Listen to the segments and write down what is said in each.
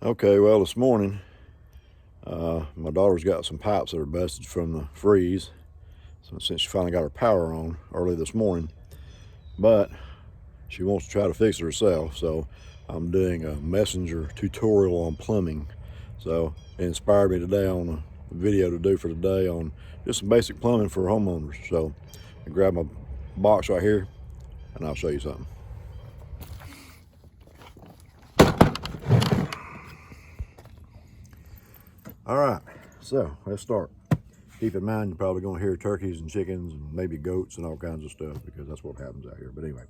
Okay, well, this morning, my daughter's got some pipes that are busted from the freeze. So since she finally got her power on early this morning, but she wants to try to fix it herself. So I'm doing a messenger tutorial on plumbing. So it inspired me today on a video to do for today on just some basic plumbing for homeowners. So I grab my box right here and I'll show you something. All right, so let's start. Keep in mind, you're probably going to hear turkeys and chickens and maybe goats and all kinds of stuff because that's what happens out here. But anyway,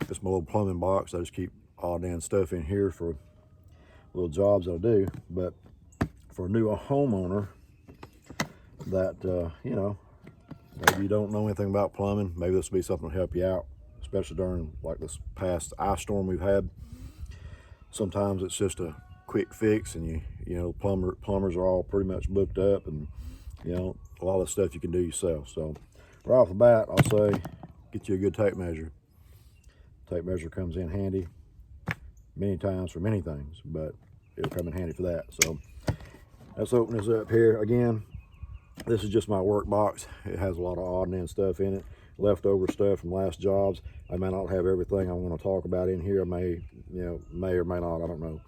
it's my little plumbing box. I just keep odd and stuff in here for little jobs I do. But for a new homeowner that, maybe you don't know anything about plumbing, maybe this will be something to help you out, especially during like this past ice storm we've had. Sometimes it's just a quick fix and plumbers are all pretty much booked up, and a lot of stuff you can do yourself. So right off the bat, I'll say get you a good tape measure. Tape measure comes in handy many times for many things, but it'll come in handy for that. So let's open this up here. Again, this is just my work box. It has a lot of odd and end stuff in it, leftover stuff from last jobs. I may not have everything I want to talk about in here. I may or may not, I don't know.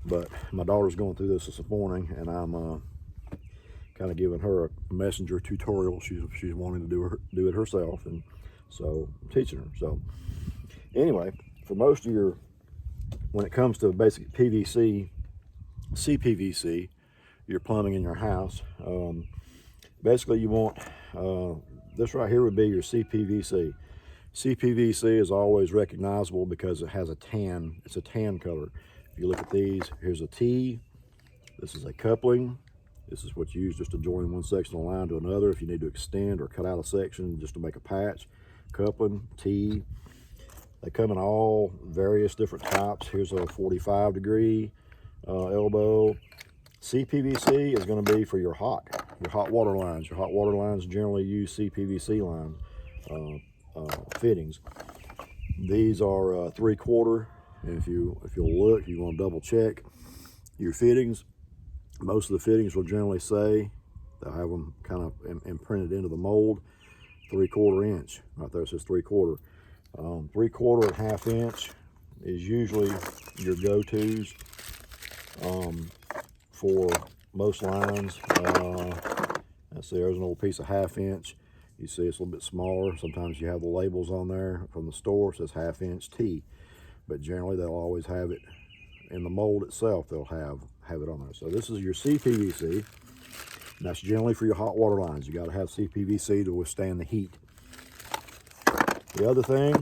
But my daughter's going through this morning, and I'm kind of giving her a messenger tutorial. She's wanting to do it herself, and so I'm teaching her. So anyway, for most of when it comes to basic PVC, CPVC, your plumbing in your house, basically you want this right here would be your CPVC. CPVC is always recognizable because it has a tan. It's a tan color. If you look at these, here's a T. This is a coupling. This is what you use just to join one section of the line to another. If you need to extend or cut out a section just to make a patch, coupling, T. They come in all various different types. Here's a 45-degree elbow. CPVC is going to be for your hot water lines. Your hot water lines generally use CPVC lines fittings. These are 3/4. If you'll look, you want to double check your fittings. Most of the fittings will generally say, they'll have them kind of imprinted into the mold, 3/4 inch. Right there it says 3/4. 3/4 and 1/2 inch is usually your go-tos for most lines. Let's see, there's an old piece of 1/2 inch. You see it's a little bit smaller. Sometimes you have the labels on there from the store, it says 1/2 inch T. But generally they'll always have it in the mold itself. They'll have it on there. So this is your CPVC. And that's generally for your hot water lines. You got to have CPVC to withstand the heat. The other thing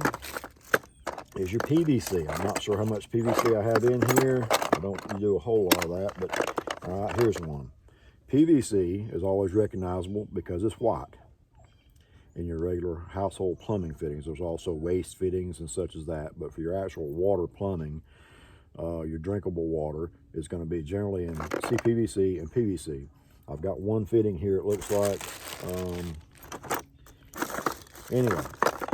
is your PVC. I'm not sure how much PVC I have in here. I don't do a whole lot of that, but all right, here's one. PVC is always recognizable because it's white in your regular household plumbing fittings. There's also waste fittings and such as that, but for your actual water plumbing, your drinkable water is going to be generally in CPVC and PVC. I've got one fitting here, it looks like. Anyway,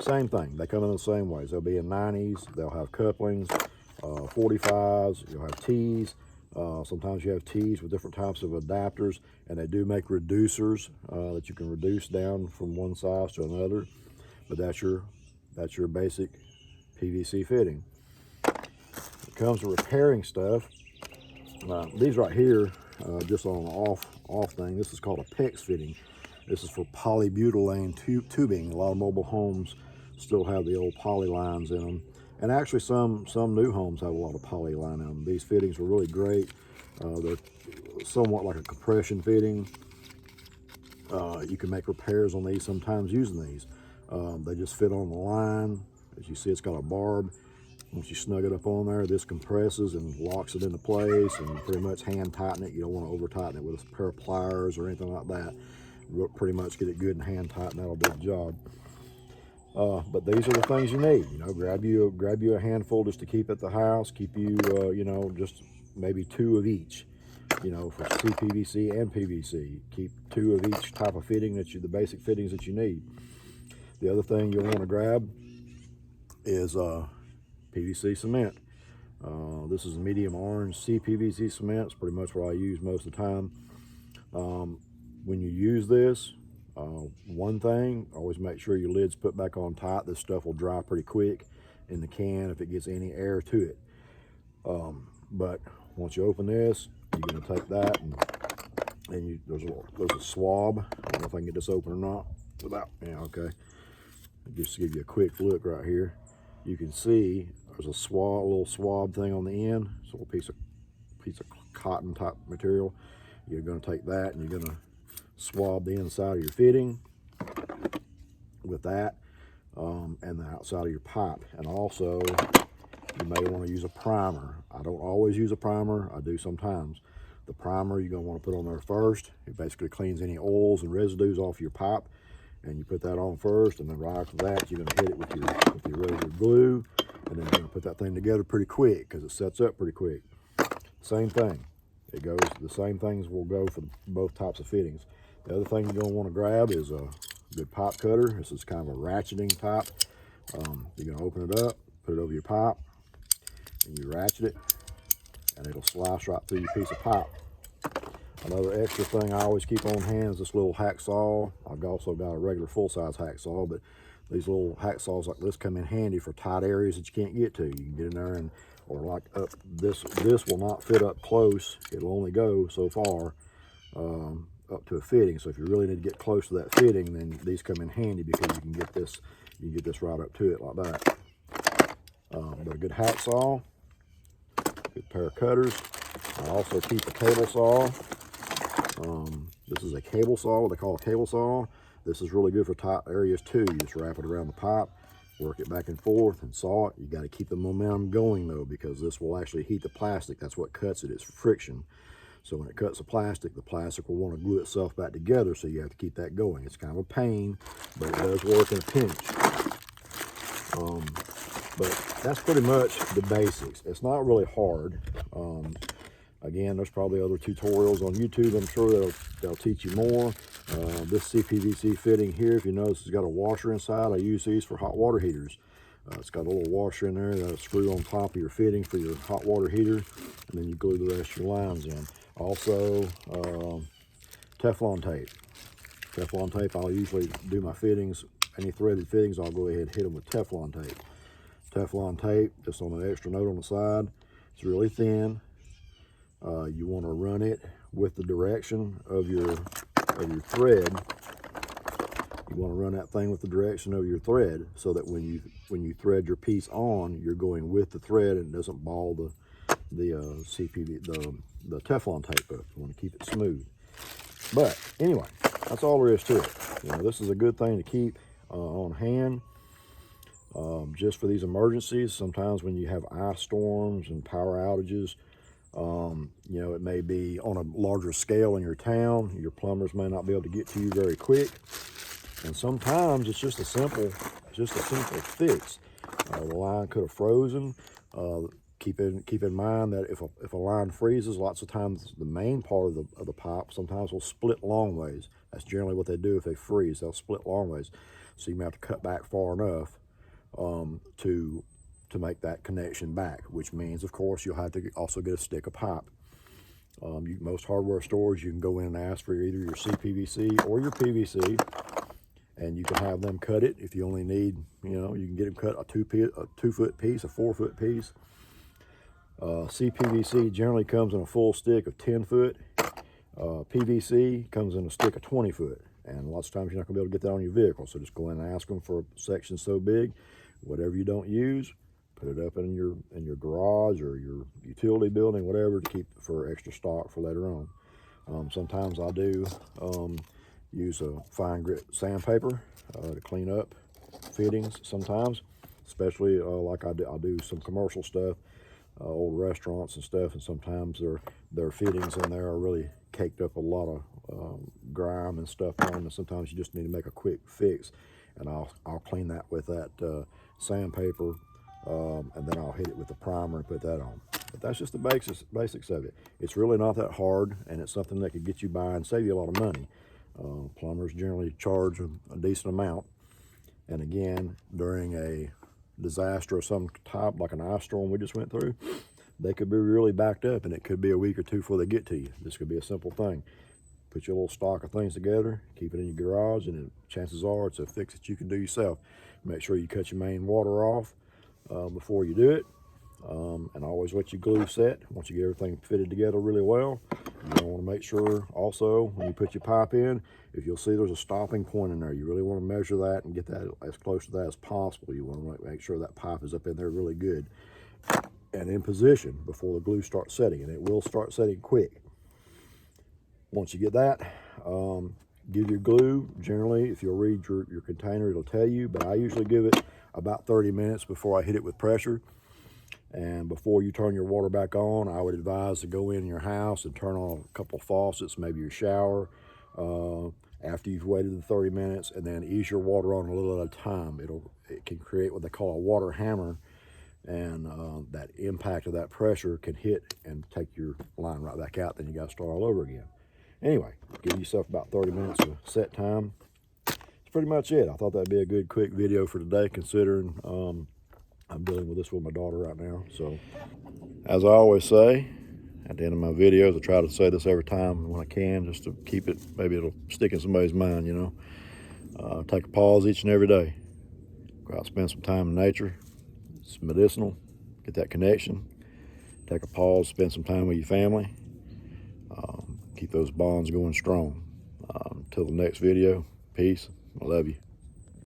same thing. They come in the same ways. They'll be in 90s. They'll have couplings, 45s. You'll have T's. Sometimes you have T's with different types of adapters, and they do make reducers that you can reduce down from one size to another. But that's your basic PVC fitting. When it comes to repairing stuff, these right here, just on an off thing, this is called a PEX fitting. This is for polybutylene tubing. A lot of mobile homes still have the old poly lines in them. And actually some new homes have a lot of poly line in them. These fittings are really great. They're somewhat like a compression fitting. You can make repairs on these sometimes using these. They just fit on the line. As you see, it's got a barb. Once you snug it up on there, this compresses and locks it into place, and pretty much hand tighten it. You don't want to over tighten it with a pair of pliers or anything like that. Pretty much get it good and hand tighten. That'll do the job. But these are the things you need. Grab you a handful just to keep at the house. Keep you, just maybe 2 of each. For CPVC and PVC. Keep 2 of each type of fitting the basic fittings that you need. The other thing you'll want to grab is PVC cement. This is medium orange CPVC cement. It's pretty much what I use most of the time. When you use this, one thing, always make sure your lid's put back on tight. This stuff will dry pretty quick in the can if it gets any air to it. But once you open this, you're going to take that and there's a swab. I don't know if I can get this open or not without, yeah, okay. Just to give you a quick look right here, you can see there's a little swab thing on the end. It's a little piece of cotton type material. You're going to take that and you're going to swab the inside of your fitting with that, and the outside of your pipe. And also, you may want to use a primer. I don't always use a primer. I do sometimes. The primer you're going to want to put on there first. It basically cleans any oils and residues off your pipe, and you put that on first, and then right after that you're going to hit it with your regular glue, and then you're going to put that thing together pretty quick because it sets up pretty quick. Same thing. The same things will go for both types of fittings. The other thing you're going to want to grab is a good pipe cutter. This is kind of a ratcheting type. You're going to open it up, put it over your pipe, and you ratchet it, and it'll slice right through your piece of pipe. Another extra thing I always keep on hand is this little hacksaw. I've also got a regular full-size hacksaw, but these little hacksaws like this come in handy for tight areas that you can't get to. You can get in there or like up, this will not fit up close. It'll only go so far up to a fitting. So if you really need to get close to that fitting, then these come in handy because you can get this right up to it like that. But a good hacksaw, good pair of cutters. I also keep a cable saw. This is a cable saw, what they call a cable saw. This is really good for tight areas too. You just wrap it around the pipe, work it back and forth and saw it. You got to keep the momentum going though, because this will actually heat the plastic. That's what cuts it, it's friction. So when it cuts the plastic will want to glue itself back together, so you have to keep that going. It's kind of a pain, but it does work in a pinch. But that's pretty much the basics. It's not really hard. Again, there's probably other tutorials on YouTube. I'm sure they'll teach you more. This CPVC fitting here, if you notice, it's got a washer inside. I use these for hot water heaters. It's got a little washer in there that'll screw on top of your fitting for your hot water heater, and then you glue the rest of your lines in. Also, Teflon tape. Teflon tape, I'll usually do my fittings, any threaded fittings, I'll go ahead and hit them with Teflon tape. Teflon tape, just on an extra note on the side. It's really thin. You want to run it with the direction of your thread. You want to run that thing with the direction of your thread, so that when you thread your piece on, you're going with the thread and it doesn't ball the Teflon tape up. You want to keep it smooth. But anyway, that's all there is to it. You know, this is a good thing to keep on hand, just for these emergencies. Sometimes when you have ice storms and power outages, you know, it may be on a larger scale in your town. Your plumbers may not be able to get to you very quick, and sometimes it's just a simple fix. The line could have frozen. Keep in mind that if a line freezes, lots of times the main part of the pipe sometimes will split long ways. That's generally what they do if they freeze. They'll split long ways. So you may have to cut back far enough to make that connection back, which means, of course, you'll have to also get a stick of pipe. Most hardware stores, you can go in and ask for either your CPVC or your PVC, and you can have them cut it. If you only need, you know, you can get them cut a 2-foot piece, a 4-foot piece. CPVC generally comes in a full stick of 10 foot. PVC comes in a stick of 20 foot. And lots of times you're not going to be able to get that on your vehicle. So just go in and ask them for a section so big. Whatever you don't use, put it up in your garage or your utility building, whatever, to keep for extra stock for later on. Sometimes I do use a fine grit sandpaper to clean up fittings sometimes, especially like I do some commercial stuff, old restaurants and stuff, and sometimes their fittings in there are really caked up a lot of grime and stuff on them, and sometimes you just need to make a quick fix, and I'll clean that with that sandpaper, and then I'll hit it with the primer and put that on. But that's just the basics of it. It's really not that hard, and it's something that could get you by and save you a lot of money. Plumbers generally charge a decent amount, and again, during a disaster of some type, like an ice storm we just went through, they could be really backed up, and it could be a week or two before they get to you. This could be a simple thing. Put your little stock of things together, keep it in your garage, and chances are it's a fix that you can do yourself. Make sure you cut your main water off before you do it, and always let your glue set. Once you get everything fitted together really well, you want to make sure also when you put your pipe in, if you'll see there's a stopping point in there, you really want to measure that and get that as close to that as possible. You want to make sure that pipe is up in there really good and in position before the glue starts setting, and it will start setting quick. Once you get that, give your glue, generally, if you'll read your container, it'll tell you, but I usually give it about 30 minutes before I hit it with pressure. And before you turn your water back on, I would advise to go in your house and turn on a couple faucets, maybe your shower, after you've waited the 30 minutes, and then ease your water on a little at a time. It can create what they call a water hammer, and that impact of that pressure can hit and take your line right back out. Then you got to start all over again. Anyway, give yourself about 30 minutes of set time. That's pretty much it. I thought that'd be a good quick video for today, considering I'm dealing with this with my daughter right now. So, as I always say at the end of my videos, I try to say this every time when I can, just to keep it, maybe it'll stick in somebody's mind, you know. Take a pause each and every day. Go out and spend some time in nature. It's medicinal. Get that connection. Take a pause, spend some time with your family. Keep those bonds going strong. Until the next video, peace. I love you.